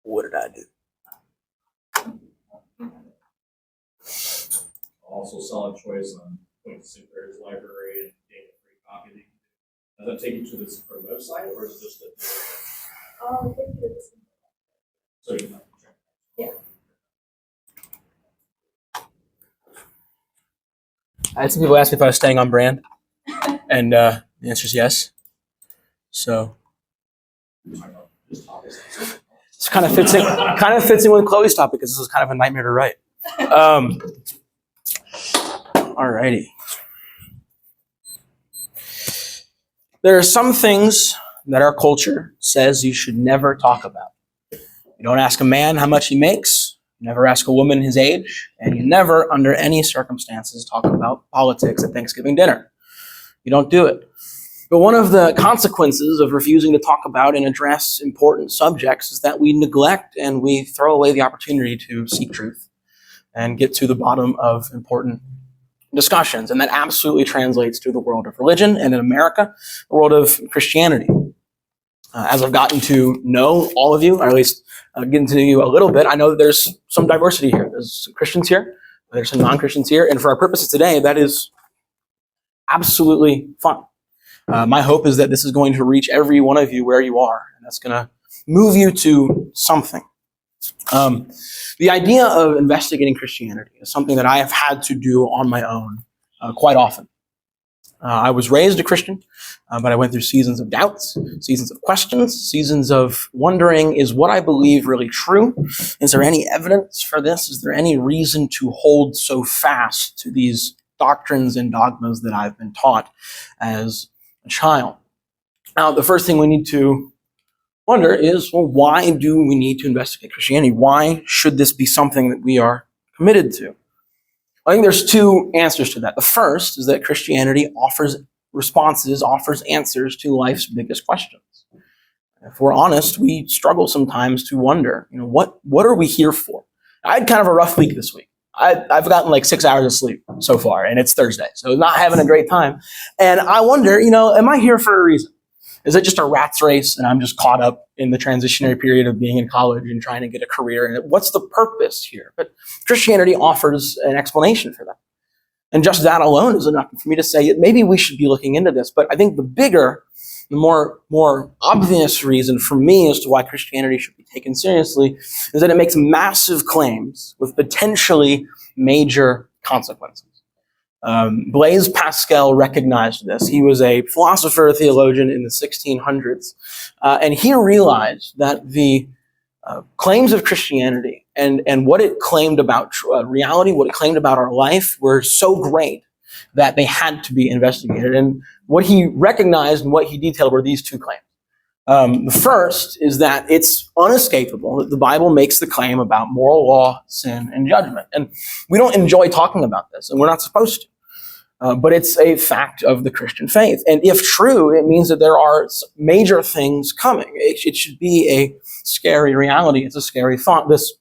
What did I do? Also solid choice on going to Sinclair's library and getting a free copy. Does that take you to this website, or is it just a Thank you. so you can check? Yeah. I had some people ask me if I was staying on brand, and the answer is yes. So this kind of fits in with Chloe's topic, because this is kind of a nightmare to write. Alrighty. There are some things that our culture says you should never talk about. You don't ask a man how much he makes, you never ask a woman his age, and you never, under any circumstances, talk about politics at Thanksgiving dinner. You don't do it. But one of the consequences of refusing to talk about and address important subjects is that we neglect and we throw away the opportunity to seek truth and get to the bottom of important discussions. And that absolutely translates to the world of religion, and in America, the world of Christianity. As I've gotten to know all of you, or at least getting to know you a little bit, I know that there's some diversity here. There's some Christians here, there's some non-Christians here, and for our purposes today, that is absolutely fine. My hope is that this is going to reach every one of you where you are, and that's going to move you to something. The idea of investigating Christianity is something that I have had to do on my own quite often. I was raised a Christian, but I went through seasons of doubts, seasons of questions, seasons of wondering, is what I believe really true? Is there any evidence for this? Is there any reason to hold so fast to these doctrines and dogmas that I've been taught as a child? Now, the first thing we need to wonder is, well, why do we need to investigate Christianity? Why should this be something that we are committed to? I think there's two answers to that. The first is that Christianity offers answers to life's biggest questions. If we're honest, we struggle sometimes to wonder, what are we here for? I had kind of a rough week this week. I've gotten like 6 hours of sleep so far, and it's Thursday, so not having a great time. And I wonder, am I here for a reason? Is it just a rat's race and I'm just caught up in the transitionary period of being in college and trying to get a career? And what's the purpose here? But Christianity offers an explanation for that. And just that alone is enough for me to say maybe we should be looking into this. But I think the bigger, the more obvious reason for me as to why Christianity should be taken seriously is that it makes massive claims with potentially major consequences. Blaise Pascal recognized this. He was a philosopher, theologian in the 1600s, and he realized that the claims of Christianity and what it claimed about reality, what it claimed about our life, were so great that they had to be investigated. And what he recognized and what he detailed were these two claims. The first is that it's unescapable that the Bible makes the claim about moral law, sin, and judgment. And we don't enjoy talking about this, and we're not supposed to. But it's a fact of the Christian faith. And if true, it means that there are major things coming. It should be a scary reality. It's a scary thought. This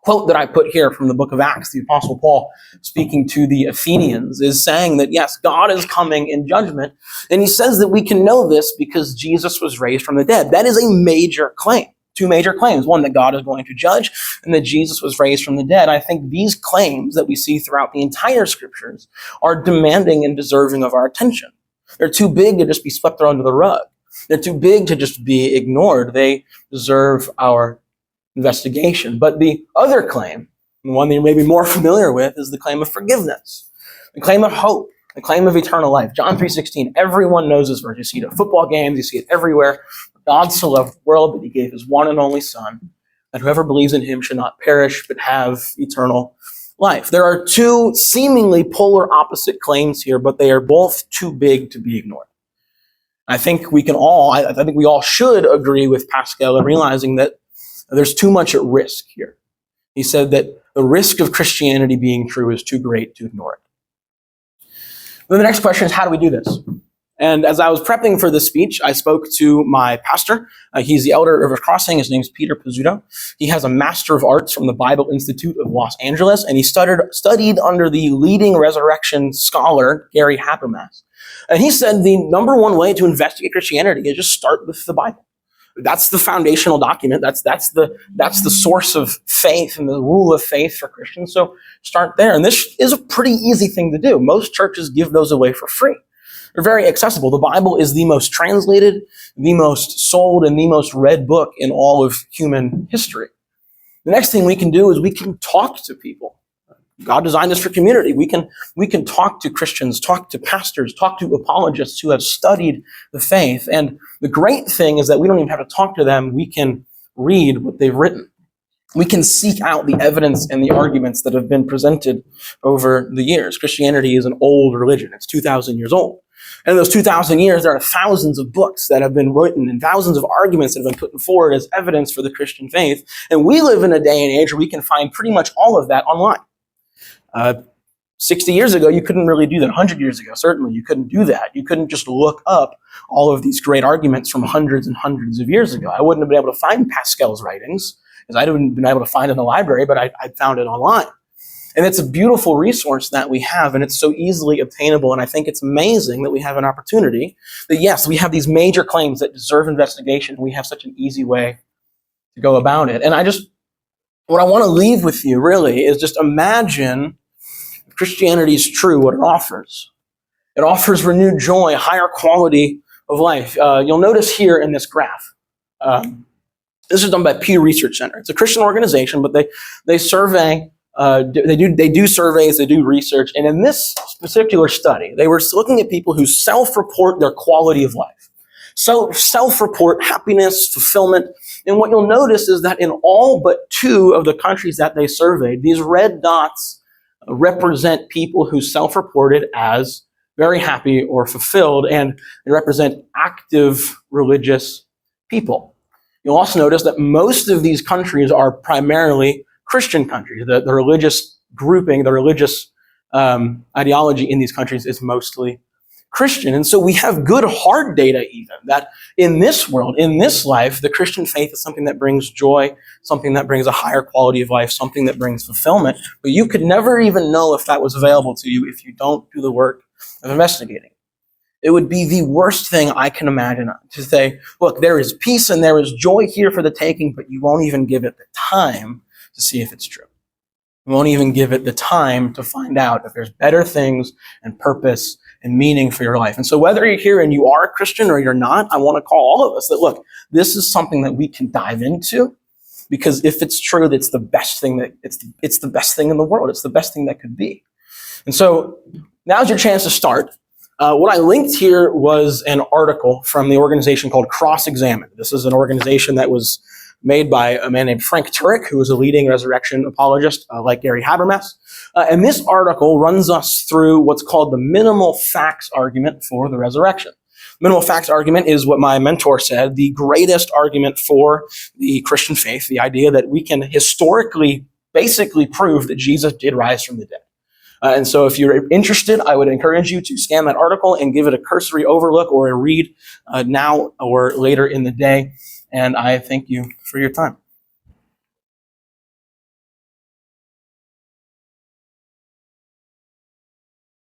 quote that I put here from the book of Acts, the Apostle Paul speaking to the Athenians, is saying that, yes, God is coming in judgment. And he says that we can know this because Jesus was raised from the dead. That is a major claim. Two major claims. One, that God is going to judge, and that Jesus was raised from the dead. I think these claims that we see throughout the entire scriptures are demanding and deserving of our attention. They're too big to just be swept under the rug. They're too big to just be ignored. They deserve our investigation. But the other claim, the one that you're maybe more familiar with, is the claim of forgiveness, the claim of hope, the claim of eternal life. John 3:16, everyone knows this verse. You see it at football games, you see it everywhere. God so loved the world that he gave his one and only Son, that whoever believes in him should not perish but have eternal life. There are two seemingly polar opposite claims here, but they are both too big to be ignored. I think we all should agree with Pascal in realizing that there's too much at risk here. He said that the risk of Christianity being true is too great to ignore it. Then the next question is, how do we do this? And as I was prepping for this speech, I spoke to my pastor. He's the elder at River Crossing. His name's Peter Pizzuto. He has a Master of Arts from the Bible Institute of Los Angeles, and he studied under the leading resurrection scholar, Gary Habermas. And he said the number one way to investigate Christianity is just start with the Bible. That's the foundational document. That's the source of faith and the rule of faith for Christians. So start there. And this is a pretty easy thing to do. Most churches give those away for free. They're very accessible. The Bible is the most translated, the most sold, and the most read book in all of human history. The next thing we can do is we can talk to people. God designed us for community. We can talk to Christians, talk to pastors, talk to apologists who have studied the faith. And the great thing is that we don't even have to talk to them. We can read what they've written. We can seek out the evidence and the arguments that have been presented over the years. Christianity is an old religion. It's 2,000 years old. And in those 2,000 years, there are thousands of books that have been written and thousands of arguments that have been put forward as evidence for the Christian faith. And we live in a day and age where we can find pretty much all of that online. 60 years ago, you couldn't really do that. 100 years ago, certainly, you couldn't do that. You couldn't just look up all of these great arguments from hundreds and hundreds of years ago. I wouldn't have been able to find Pascal's writings, because I wouldn't have been able to find it in the library, but I found it online. And it's a beautiful resource that we have, and it's so easily obtainable. And I think it's amazing that we have an opportunity that, yes, we have these major claims that deserve investigation. We have such an easy way to go about it. And what I want to leave with you really is just imagine if Christianity is true, what it offers. It offers renewed joy, higher quality of life. You'll notice here in this graph, this is done by Pew Research Center. It's a Christian organization, but they survey. They do surveys, they do research, and in this particular study, they were looking at people who self-report their quality of life. So self-report happiness, fulfillment, and what you'll notice is that in all but 2 of the countries that they surveyed, these red dots represent people who self-reported as very happy or fulfilled, and they represent active religious people. You'll also notice that most of these countries are primarily Christian countries. The religious grouping, the religious ideology in these countries is mostly Christian. And so we have good hard data even, that in this world, in this life, the Christian faith is something that brings joy, something that brings a higher quality of life, something that brings fulfillment. But you could never even know if that was available to you if you don't do the work of investigating. It would be the worst thing I can imagine to say, look, there is peace and there is joy here for the taking, but you won't even give it the time to see if it's true. You won't even give it the time to find out if there's better things and purpose and meaning for your life. And so whether you're here and you are a Christian or you're not, I want to call all of us that, look, this is something that we can dive into, because if it's true, it's the best thing it's the best thing in the world. It's the best thing that could be. And so now's your chance to start. What I linked here was an article from the organization called Cross-Examine. This is an organization that was made by a man named Frank Turek, who is a leading resurrection apologist like Gary Habermas. And this article runs us through what's called the minimal facts argument for the resurrection. Minimal facts argument is what my mentor said, the greatest argument for the Christian faith, the idea that we can historically basically prove that Jesus did rise from the dead. And so if you're interested, I would encourage you to scan that article and give it a cursory overlook or a read now or later in the day. And I thank you for your time.